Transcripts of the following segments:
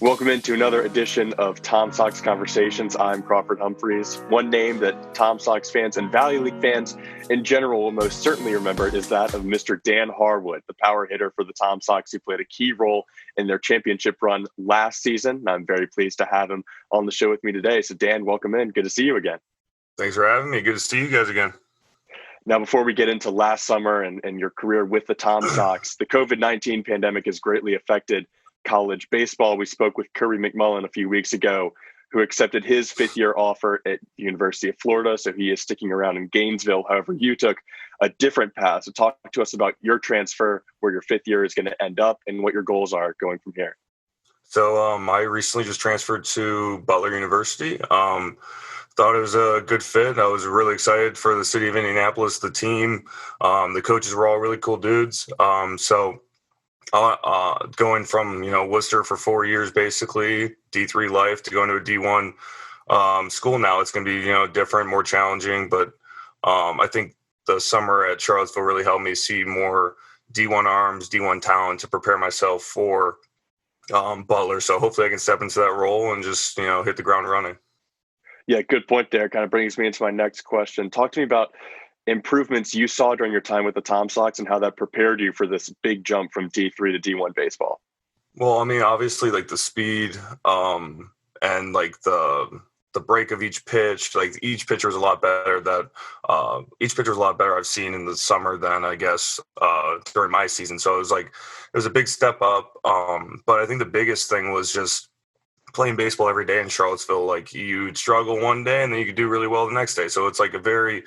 Welcome into another edition of Sox Conversations. I'm Crawford Humphreys. One name that Sox fans and Valley League fans in general will most certainly remember is that of Mr. Dan Harwood, the power hitter for the Sox, who played a key role in their championship run last season. I'm very pleased to have him on the show with me today. So, Dan, welcome in. Good to see you again. Thanks for having me. Good to see you guys again. Now, before we get into last summer and your career with the Sox, the COVID-19 pandemic has greatly affected college baseball. We spoke with Curry McMullen a few weeks ago, who accepted his fifth-year offer at the University of Florida, so he is sticking around in Gainesville. However, you took a different path. So talk to us about your transfer, where your fifth year is going to end up, and what your goals are going from here. So I recently just transferred to Butler University. Thought it was a good fit. I was really excited for the city of Indianapolis, the team. The coaches were all really cool dudes. Going from, Worcester for 4 years, basically, D3 life, to going to a D1 school now, it's going to be, different, more challenging. But I think the summer at Charlottesville really helped me see more D1 arms, D1 talent to prepare myself for Butler. So hopefully I can step into that role and just, hit the ground running. Yeah, good point there. Kind of brings me into my next question. Talk to me about improvements you saw during your time with the Sox and how that prepared you for this big jump from D3 to D1 baseball. Well, I mean, obviously, like the speed and like the break of each pitch, like each pitcher was a lot better. Each pitcher was a lot better I've seen in the summer than I guess during my season. So it was a big step up. But I think the biggest thing was just playing baseball every day in Charlottesville. Like you'd struggle one day and then you could do really well the next day. So it's like a very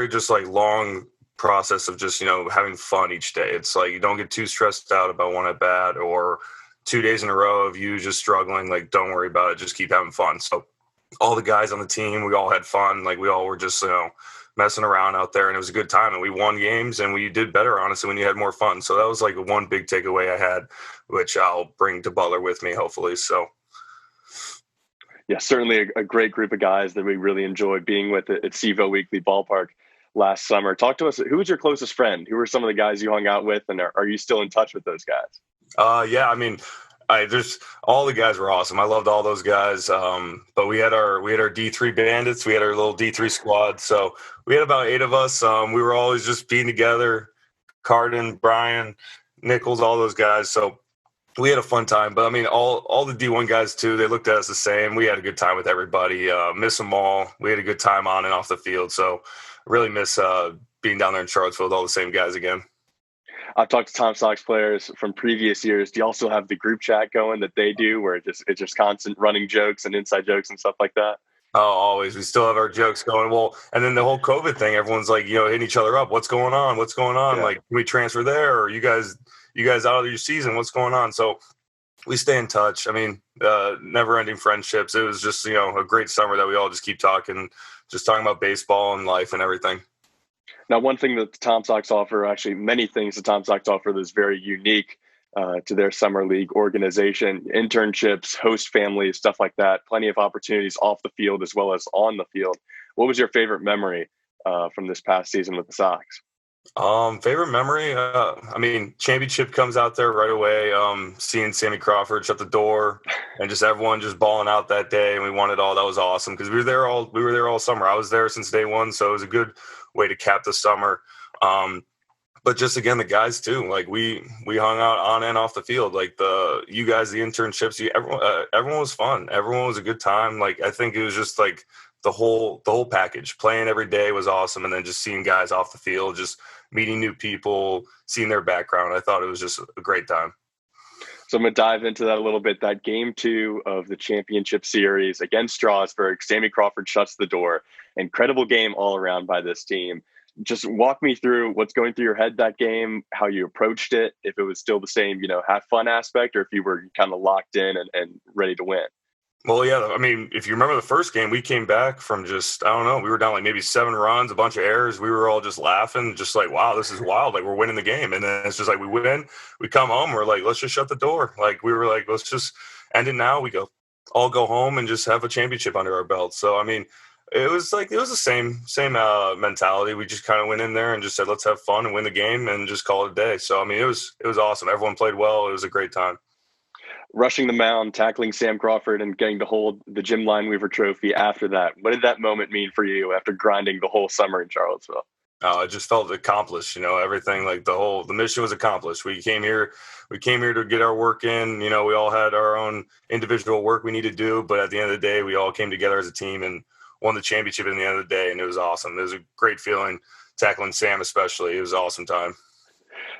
just like long process of just, having fun each day. It's like you don't get too stressed out about one at bat or 2 days in a row of you just struggling. Like, don't worry about it. Just keep having fun. So all the guys on the team, we all had fun. Like we all were just, messing around out there, and it was a good time. And we won games and we did better, honestly, when you had more fun. So that was like one big takeaway I had, which I'll bring to Butler with me, hopefully. So. Yeah, certainly a great group of guys that we really enjoyed being with at CVO Weekly Ballpark last summer. Talk to us. Who was your closest friend? Who were some of the guys you hung out with, and are you still in touch with those guys? Yeah, I mean, all the guys were awesome. I loved all those guys. But we had our D3 bandits. We had our little D3 squad. So we had about 8 of us. We were always just being together. Carden, Brian, Nichols, all those guys. So we had a fun time. But I mean, all the D1 guys too, they looked at us the same. We had a good time with everybody. Miss them all. We had a good time on and off the field. So really miss being down there in Charlottesville with all the same guys again. I've talked to Sox players from previous years. Do you also have the group chat going that they do, where it's just constant running jokes and inside jokes and stuff like that? Oh, always. We still have our jokes going. Well, and then the whole COVID thing, everyone's like, hitting each other up. What's going on? What's going on? Yeah. Like, can we transfer there? Or you guys out of your season? What's going on? So we stay in touch. I mean, never-ending friendships. It was just, a great summer that we all just keep talking about baseball and life and everything. Now, one thing that the Sox offer, actually many things the Sox offer that's very unique to their summer league organization: internships, host families, stuff like that. Plenty of opportunities off the field as well as on the field. What was your favorite memory from this past season with the Sox? Favorite memory? I mean, championship comes out there right away. Seeing Sammy Crawford shut the door and just everyone just balling out that day, and we won it all. That was awesome because we were there all summer. I was there since day one, so it was a good way to cap the summer. But just again, the guys too. Like we hung out on and off the field. Like you guys, the internships, everyone was fun. Everyone was a good time. Like I think it was just like the whole package. Playing every day was awesome, and then just seeing guys off the field, just meeting new people, seeing their background. I thought it was just a great time. So I'm going to dive into that a little bit. That game 2 of the championship series against Strasburg, Sammy Crawford shuts the door. Incredible game all around by this team. Just walk me through what's going through your head that game, how you approached it, if it was still the same, have fun aspect, or if you were kind of locked in and ready to win. Well, yeah, I mean, if you remember the first game, we came back from just, I don't know, we were down like maybe 7 runs, a bunch of errors. We were all just laughing, just like, wow, this is wild. Like, we're winning the game. And then it's just like, we win, we come home, we're like, let's just shut the door. Like, we were like, let's just end it now. We all go home and just have a championship under our belt. So, I mean, it was the same mentality. We just kind of went in there and just said, let's have fun and win the game and just call it a day. So, I mean, it was awesome. Everyone played well. It was a great time. rushing the mound, tackling Sam Crawford, and getting to hold the Jim Lineweaver trophy after that. What did that moment mean for you after grinding the whole summer in Charlottesville? I just felt accomplished, everything, like the mission was accomplished. We came here to get our work in. We all had our own individual work we need to do, but at the end of the day, we all came together as a team and won the championship at the end of the day. And it was awesome. It was a great feeling, tackling Sam, especially. It was an awesome time.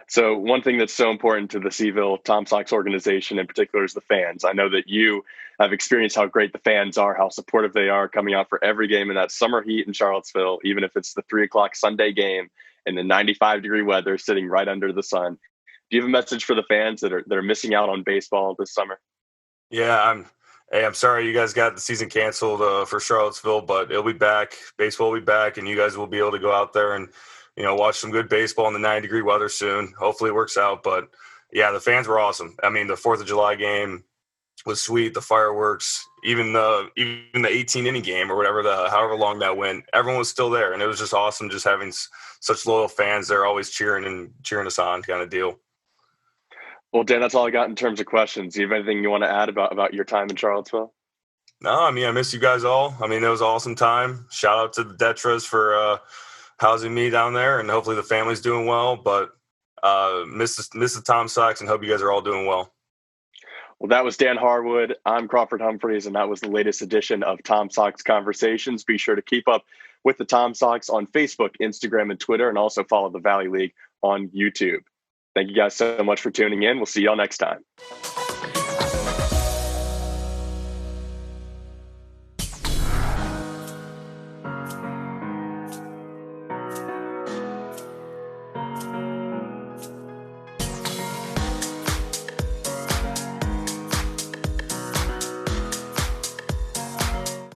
So one thing that's so important to the Seville Tom Sox organization in particular is the fans. I know that you have experienced how great the fans are, how supportive they are, coming out for every game in that summer heat in Charlottesville, even if it's the 3:00 Sunday game in the 95-degree weather, sitting right under the sun. Do you have a message for the fans that are missing out on baseball this summer? Yeah, I'm sorry you guys got the season canceled for Charlottesville, but it'll be back. Baseball will be back, and you guys will be able to go out there and watch some good baseball in the 90-degree weather soon. Hopefully it works out. But yeah, the fans were awesome. I mean, the 4th of July game was sweet. The fireworks, even the 18-inning game or however long that went, everyone was still there. And it was just awesome just having such loyal fans. They're always cheering us on, kind of deal. Well, Dan, that's all I got in terms of questions. Do you have anything you want to add about your time in Charlottesville? No, I mean, I miss you guys all. I mean, it was an awesome time. Shout out to the Detras for housing me down there, and hopefully the family's doing well. But miss the Tom Sox, and hope you guys are all doing well. Well, that was Dan Harwood. I'm Crawford Humphreys, and that was the latest edition of Tom Sox Conversations. Be sure to keep up with the Tom Sox on Facebook, Instagram, and Twitter, and also follow the Valley League on YouTube. Thank you guys so much for tuning in. We'll see y'all next time.